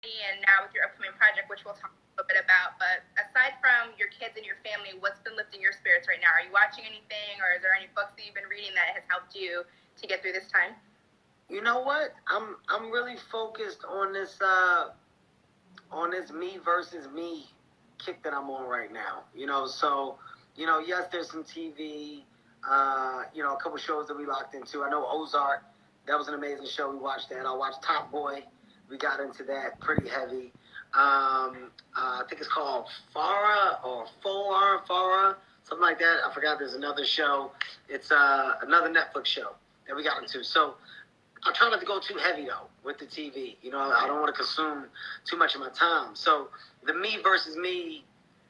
and now with your upcoming project, which we'll talk a little bit about. But aside from your kids and your family, what's been lifting your spirits right now? Are you watching anything, or is there any books that you've been reading that has helped you to get through this time? You know what? I'm really focused on this me versus me kick that I'm on right now. So yes, there's some TV, a couple shows that we locked into. I know Ozark, that was an amazing show. We watched that. I watched Top Boy. We got into that pretty heavy. I think it's called Farah, something like that. I forgot. There's another show. It's another Netflix show that we got into. So I try not to go too heavy though with the TV. I don't want to consume too much of my time. So the me versus me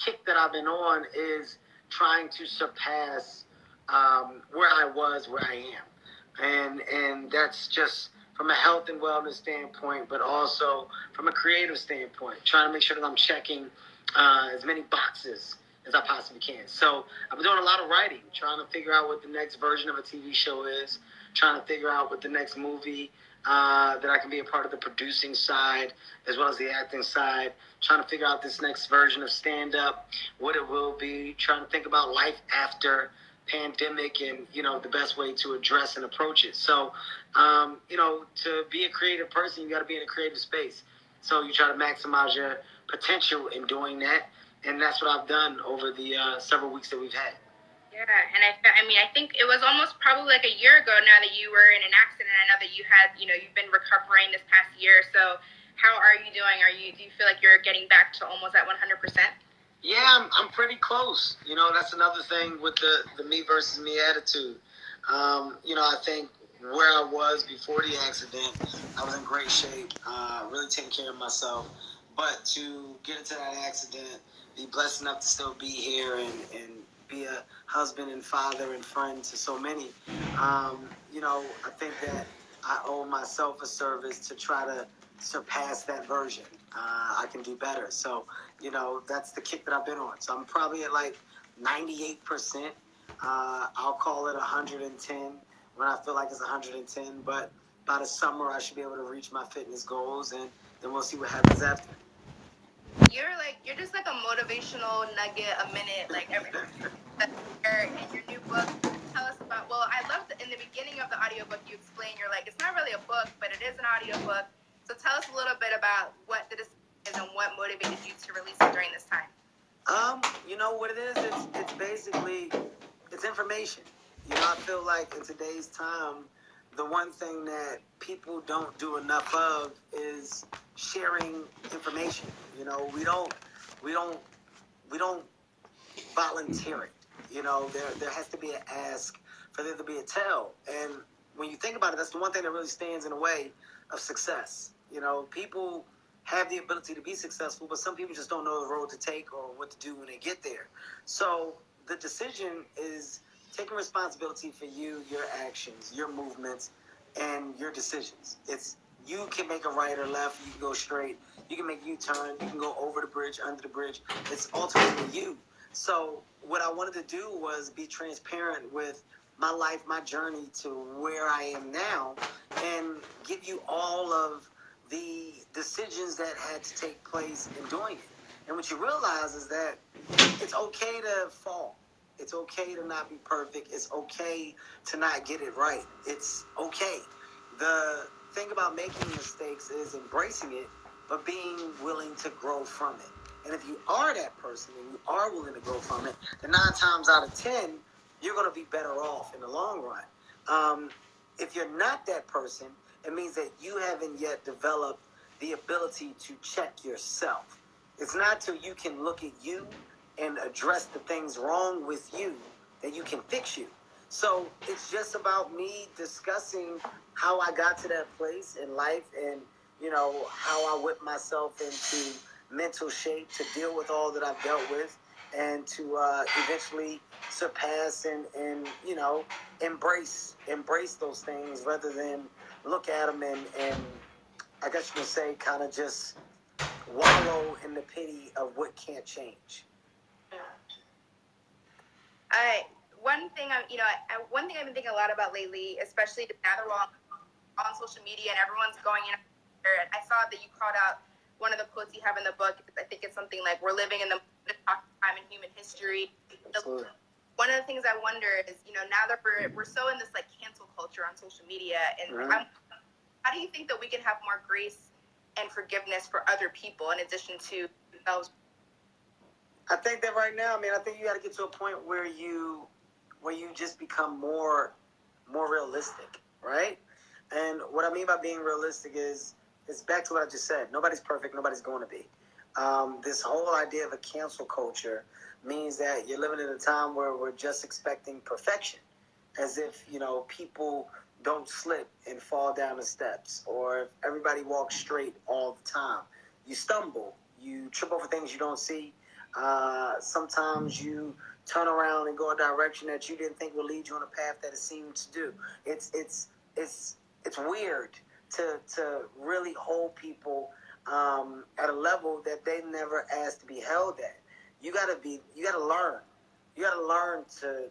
kick that I've been on is trying to surpass where I was, where I am, and that's just from a health and wellness standpoint, but also from a creative standpoint, trying to make sure that I'm checking as many boxes as I possibly can. So I've been doing a lot of writing, trying to figure out what the next version of a TV show is, trying to figure out what the next movie that I can be a part of the producing side as well as the acting side, trying to figure out this next version of stand-up, what it will be, trying to think about life after pandemic and, the best way to address and approach it. So, to be a creative person, you got to be in a creative space. So you try to maximize your potential in doing that. And that's what I've done over the several weeks that we've had. Yeah, and I think it was almost probably like a year ago now that you were in an accident. I know that you've been recovering this past year. So how are you doing? Do you feel like you're getting back to almost at 100%? Yeah, I'm pretty close. That's another thing with the me versus me attitude. I think where I was before the accident, I was in great shape, really taking care of myself. But to get into that accident, be blessed enough to still be here and be a husband and father and friend to so many, I think that I owe myself a service to try to surpass that version. I can do better. So, that's the kick that I've been on. So I'm probably at like 98%. I'll call it 110 when I feel like it's 110. But by the summer, I should be able to reach my fitness goals, and then we'll see what happens after. You're just like a motivational nugget a minute, like every in your new book. Tell us about. Well, I loved in the beginning of the audiobook you explain you're like it's not really a book, but it is an audiobook. So tell us a little bit about what the decision is and what motivated you to release it during this time. What it is? It's basically it's information. I feel like in today's time, the one thing that people don't do enough of is sharing information. We don't we don't volunteer it. There has to be an ask for there to be a tell. And when you think about it, that's the one thing that really stands in the way of success. People have the ability to be successful, but some people just don't know the road to take or what to do when they get there. So the decision is taking responsibility for you, your actions, your movements, and your decisions. You can make a right or left, you can go straight, you can make a U-turn, you can go over the bridge, under the bridge. It's ultimately you. So what I wanted to do was be transparent with my life, my journey to where I am now, and give you all of the decisions that had to take place in doing it. And what you realize is that it's okay to fall. It's okay to not be perfect. It's okay to not get it right. It's okay. The thing about making mistakes is embracing it, but being willing to grow from it. And if you are that person and you are willing to grow from it, then 9 times out of 10, you're going to be better off in the long run. If you're not that person, it means that you haven't yet developed the ability to check yourself. It's not till you can look at you and address the things wrong with you that you can fix you. So it's just about me discussing how I got to that place in life and, how I whipped myself into mental shape to deal with all that I've dealt with and to eventually surpass and embrace those things rather than look at them and I guess you could say kind of just wallow in the pity of what can't change. One thing I've been thinking a lot about lately, especially now that we're on social media and everyone's going in. I saw that you called out one quotes you have in the book. I think it's something like, we're living in the time in human history. Absolutely. One of the things I wonder is, now that we're so in this like cancel culture on social media, and how do you think that we can have more grace and forgiveness for other people in addition to themselves? I think that right now, I think you got to get to a point where you just become more realistic, right? And what I mean by being realistic is, it's back to what I just said. Nobody's perfect. Nobody's going to be. This whole idea of a cancel culture means that you're living in a time where we're just expecting perfection, as if, people don't slip and fall down the steps, or if everybody walks straight all the time. You stumble, you trip over things you don't see. Sometimes you turn around and go a direction that you didn't think would lead you on a path that it seemed to do. It's weird to really hold people at a level that they never asked to be held at. You gotta learn. You gotta learn to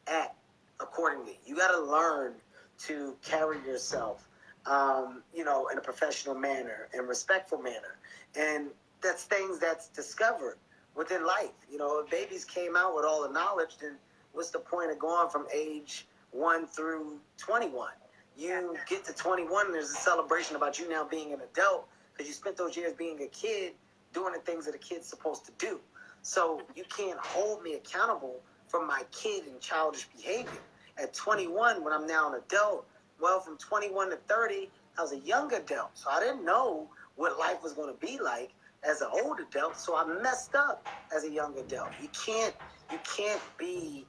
act accordingly. You gotta learn to carry yourself, in a professional manner and respectful manner. And that's things that's discovered within life. If babies came out with all the knowledge, then what's the point of going from age 1 through 21? You get to 21, and there's a celebration about you now being an adult, because you spent those years being a kid doing the things that a kid's supposed to do. So you can't hold me accountable for my kid and childish behavior. At 21, when I'm now an adult, well, from 21 to 30, I was a young adult. So I didn't know what life was going to be like as an old adult. So I messed up as a young adult. You can't be,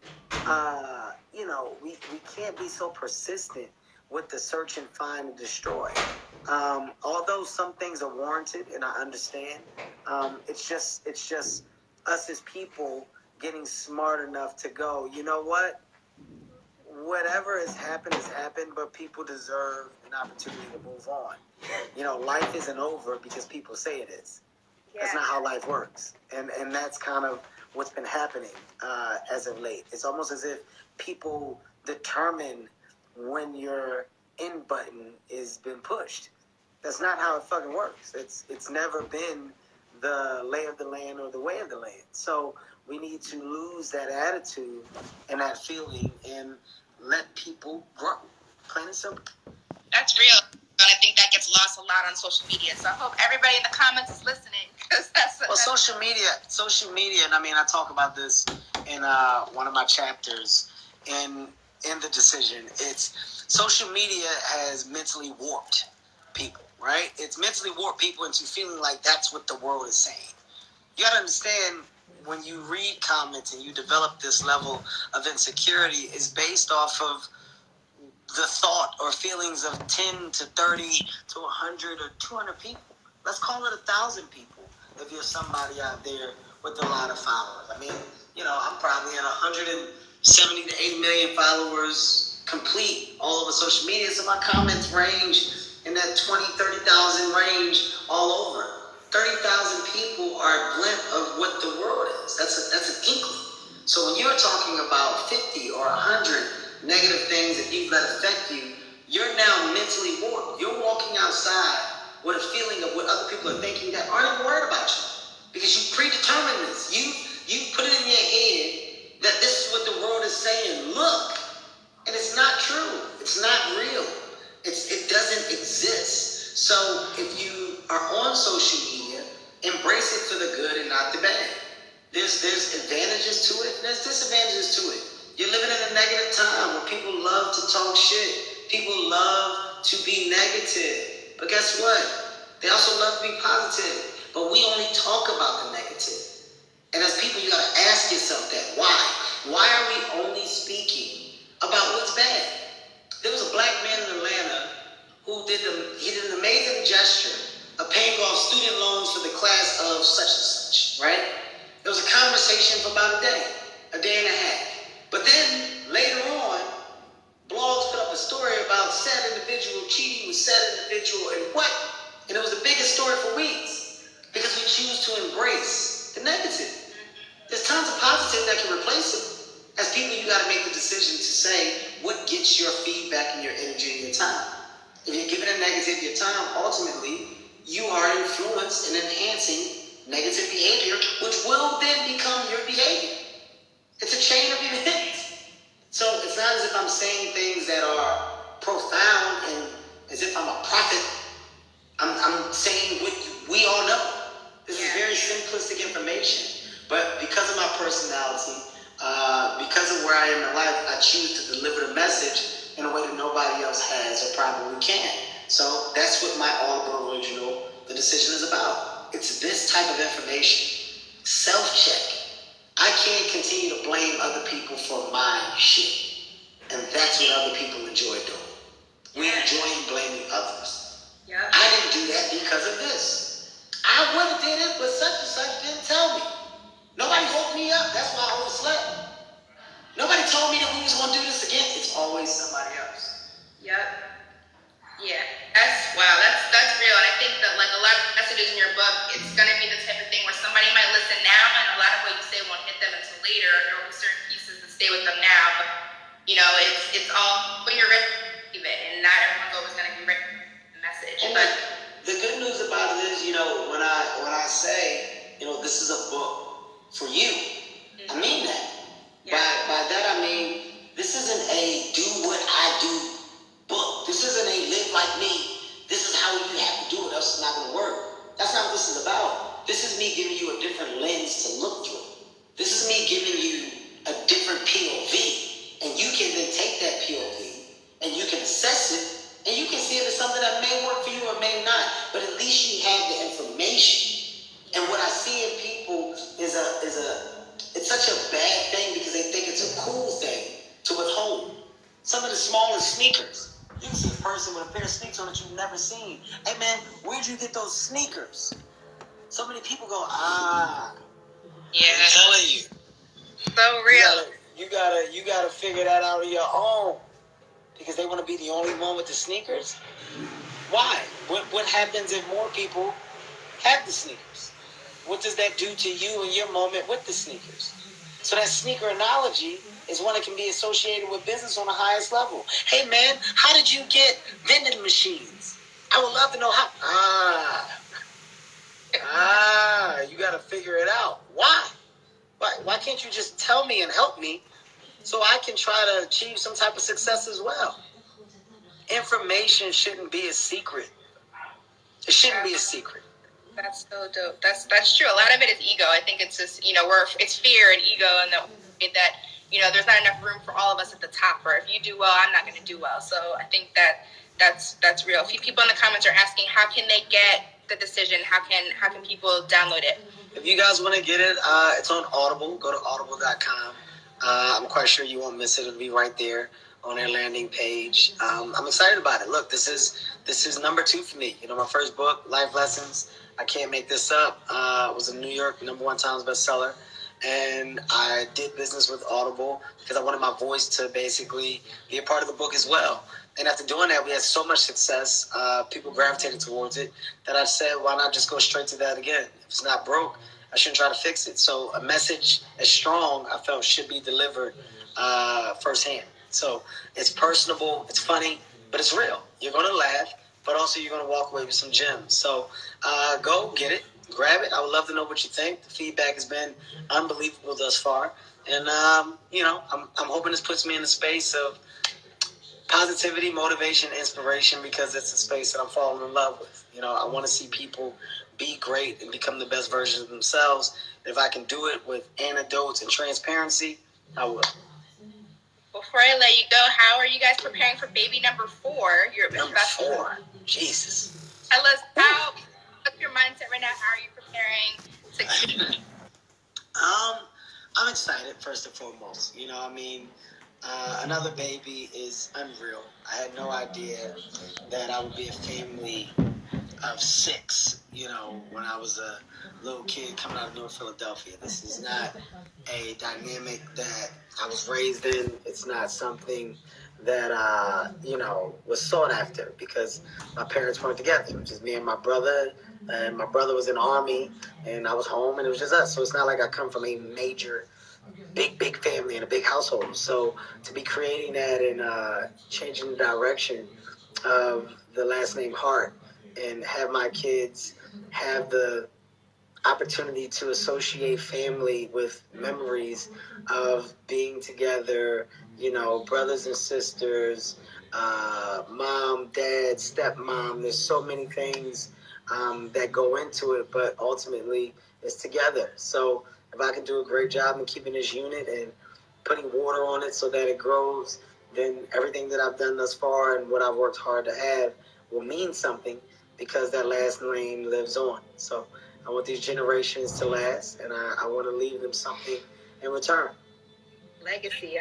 we can't be so persistent with the search and find and destroy. Although some things are warranted, and I understand, it's just us as people getting smart enough to go, you know what? Whatever has happened, but people deserve an opportunity to move on. Life isn't over because people say it is. Yeah. That's not how life works. And that's kind of what's been happening as of late. It's almost as if people determine when your in button is been pushed. That's not how it fucking works. It's never been the lay of the land or the way of the land. So we need to lose that attitude and that feeling and let people grow. Plain and simple. That's real. And I think that gets lost a lot on social media. So I hope everybody in the comments is listening, because social media, and I talk about this in one of my chapters in the decision. It's social media has mentally warped people, right? It's mentally warped people into feeling like that's what the world is saying. You got to understand, when you read comments and you develop this level of insecurity, is based off of the thought or feelings of 10 to 30 to 100 or 200 people. Let's call it 1,000 people if you're somebody out there with a lot of followers. I'm probably at 170 to 80 million followers complete all over social media. So my comments range in that 20, 30,000 range all over. 30,000 people are a glimpse of what the world is. That's an inkling. So when you're talking about 50 or 100 negative things that you've let affect you, you're now mentally warped. You're walking outside with a feeling of what other people are thinking that aren't even worried about you, because you predetermined this. You put it in your head that this is what the world is saying. Look, and it's not true. It's not real. It doesn't exist. So if you are on social media, embrace it for the good and not the bad. There's advantages to it, and there's disadvantages to it. You're living in a negative time where people love to talk shit. People love to be negative. But guess what? They also love to be positive. But we only talk about the negative. And as people, you gotta ask yourself that. Why? Why are we only speaking about what's bad? There was a black man in Atlanta who did an amazing gesture of paying off student loans for the class of such and such, right? There was a conversation for about a day and a half. But then later on, blogs put up a story about said individual cheating with said individual and what? And it was the biggest story for weeks, because we choose to embrace the negative. There's tons of positive that can replace it. As people, you got to make the decision to say what gets your feedback and your energy and your time. If you're giving a negative your time, ultimately, you are influenced and enhancing negative behavior, which will then become your behavior. It's a chain of events. So it's not as if I'm saying things that are profound and as if I'm a prophet. I'm saying what we all know. This is very simplistic information. But because of my personality, because of where I am in life, I choose to deliver the message in a way that nobody else has or probably can. So that's what my Audible original, The Decision, is about. It's this type of information. Self-check. I can't continue to blame other people for my shit. And that's what other people enjoy doing. We enjoy blaming others. Yeah. I didn't do that because of this. I would have did it, but such and such didn't tell me. Nobody woke me up. That's why I overslept. Nobody told me that we was going to do this again. It's always somebody else. Yep. Yeah. That's real. And I think that like a lot of messages in your book, it's going to be the type of thing where somebody might listen now and a lot of what you say won't hit them until later. There will be certain pieces that stay with them now. But, you know, it's all when you're ready to receive it. And not everyone's always going to be ready for the message. And but the good news about it is, you know, when I say, you know, this is a book for you, I mean that. Yeah. By that I mean, this isn't a do what I do book. This isn't a live like me. This is how you have to do it, else it's not going to work. That's not what this is about. This is me giving you a different lens to look through. This is me giving you a different POV. And you can then take that POV and you can assess it and you can see if it's something that may work for you or may not. But at least you have the information. And what I see in people is it's such a bad thing because they think it's a cool thing to withhold. Some of the smallest sneakers. You can see a person with a pair of sneakers on that you've never seen. Hey man, where'd you get those sneakers? So many people go, yeah. I'm telling you. So real. You gotta figure that out on your own. Because they want to be the only one with the sneakers. Why? What happens if more people have the sneakers? What does that do to you in your moment with the sneakers? So that sneaker analogy is one that can be associated with business on the highest level. Hey man, how did you get vending machines? I would love to know how. You got to figure it out. Why? Why can't you just tell me and help me so I can try to achieve some type of success as well? Information shouldn't be a secret. It shouldn't be a secret. That's so dope. That's true. A lot of it is ego. I think it's just, you know, it's fear and ego, and that you know, there's not enough room for all of us at the top. Or if you do well, I'm not going to do well. So I think that's real. A few people in the comments are asking, how can they get The Decision? How can people download it? If you guys want to get it, it's on Audible. Go to audible.com. I'm quite sure you won't miss it. It'll be right there on their landing page. I'm excited about it. Look, this is number 2 for me. You know, my first book, Life Lessons. I can't make this up. It was a New York #1 Times bestseller. And I did business with Audible because I wanted my voice to basically be a part of the book as well. And after doing that, we had so much success. People gravitated towards it that I said, why not just go straight to that again? If it's not broke, I shouldn't try to fix it. So a message as strong, I felt, should be delivered firsthand. So it's personable, it's funny, but it's real. You're going to laugh, but also you're going to walk away with some gems. So go get it. Grab it. I would love to know what you think. The feedback has been unbelievable thus far. And, you know, I'm hoping this puts me in the space of positivity, motivation, inspiration, because it's a space that I'm falling in love with. You know, I want to see people be great and become the best version of themselves. And if I can do it with anecdotes and transparency, I will. Before I let you go, how are you guys preparing for baby number 4? Number 4. Jesus. Tell us what's your mindset right now? How are you preparing to? I'm excited, first and foremost. You know, I mean, another baby is unreal. I had no idea that I would be a family of 6, you know, when I was a little kid coming out of North Philadelphia. This is not a dynamic that I was raised in. It's not something that, you know, was sought after because my parents weren't together. It was just me and my brother. And my brother was in the Army, and I was home, and it was just us. So it's not like I come from a major, big family and a big household. So to be creating that and changing the direction of the last name Hart and have my kids have the opportunity to associate family with memories of being together, you know, brothers and sisters, mom, dad, stepmom. There's so many things that go into it, but ultimately it's together. So if I can do a great job in keeping this unit and putting water on it so that it grows, then everything that I've done thus far and what I've worked hard to have will mean something, because that last name lives on. So I want these generations to last, and I want to leave them something in return. Legacy.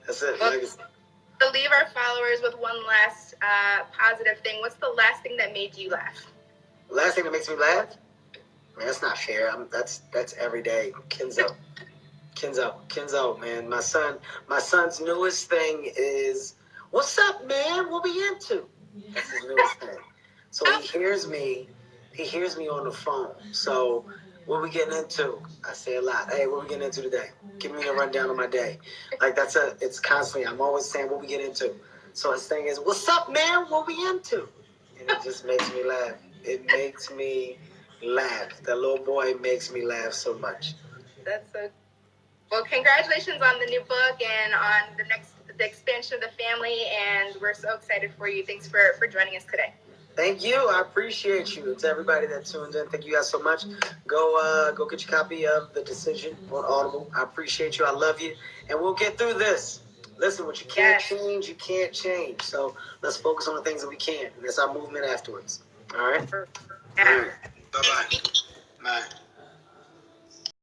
That's it, well, legacy. To leave our followers with one last positive thing, what's the last thing that made you laugh? Last thing that makes me laugh? Man, that's not fair. That's every day. Kenzo, man. My son's newest thing is, "What's up, man? What we into?" That's his newest thing. So he hears me on the phone. So what we getting into? I say a lot. Hey, what we getting into today? Give me a rundown of my day. Like it's constantly, I'm always saying what we get into. So his thing is, "What's up, man? What we into?" And it just makes me laugh. It makes me laugh. That little boy makes me laugh so much. That's so. Well, congratulations on the new book and on the expansion of the family, and we're so excited for you. Thanks for joining us today. Thank you. I appreciate you. To everybody that tuned in, thank you guys so much. Go get your copy of The Decision on Audible. I appreciate you. I love you. And we'll get through this. Listen, what you can't change, you can't change. So let's focus on the things that we can. And that's our movement afterwards. All right? Yeah. All right. Bye-bye. Bye.